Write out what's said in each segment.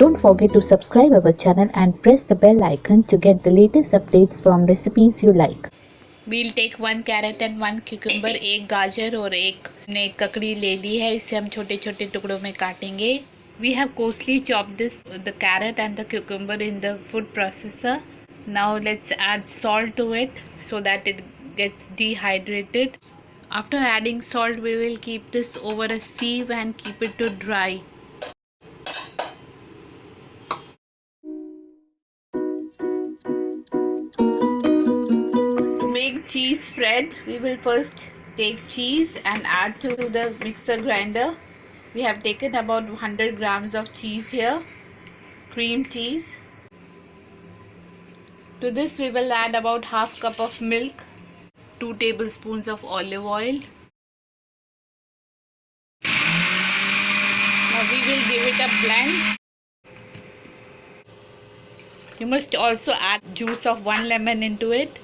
Don't forget to subscribe our channel and press the bell icon to get the latest updates from recipes you like. We'll take 1 carrot and 1 cucumber, एक गाजर और एक ने ककड़ी ले ली है. इसे हम छोटे छोटे टुकड़ों में काटेंगे. We have coarsely chopped the carrot and the cucumber in the food processor. Now let's add salt to it so that it gets dehydrated. After adding salt, we will keep this over a sieve and keep it to dry. To make cheese spread, we will first take cheese and add to the mixer grinder. We have taken about 100 grams of cheese here, cream cheese. To this we will add about half cup of milk, 2 tablespoons of olive oil. Now we will give it a blend. You must also add juice of 1 lemon into it.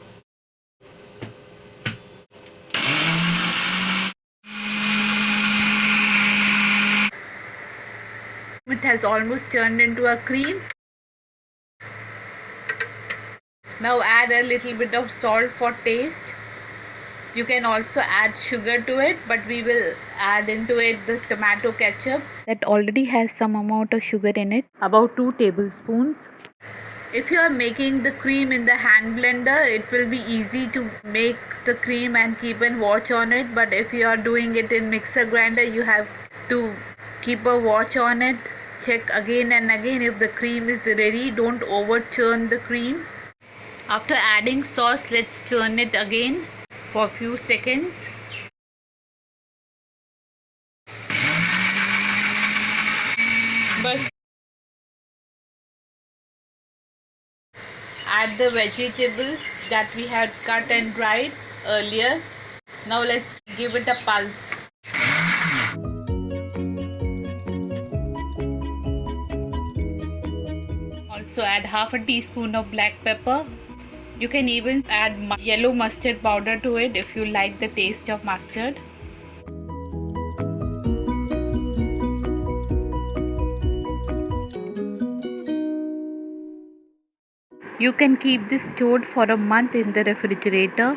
It has almost turned into a cream. Now add a little bit of salt for taste. You can also add sugar to it, but we will add into it the tomato ketchup that already has some amount of sugar in it, about 2 tablespoons. If you are making the cream in the hand blender, it will be easy to make the cream and keep a watch on it, but if you are doing it in mixer grinder, you have to keep a watch on it. Check again and again if the cream is ready. Don't over churn the cream. After adding sauce, let's turn it again for a few seconds. But add the vegetables that we had cut and dried earlier. Now let's give it a pulse. Also add half a teaspoon of black pepper. You can even add yellow mustard powder to it if you like the taste of mustard. You can keep this stored for a month in the refrigerator.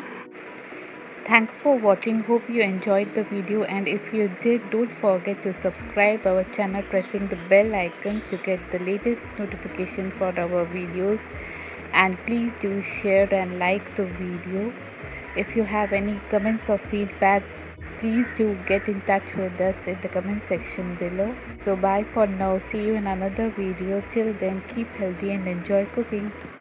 Thanks for watching. Hope you enjoyed the video, and if you did, don't forget to subscribe our channel pressing the bell icon to get the latest notification for our videos, and please do share and like the video. If you have any comments or feedback, please do get in touch with us in the comment section below. So bye for now. See you in another video. Till then, keep healthy and enjoy cooking.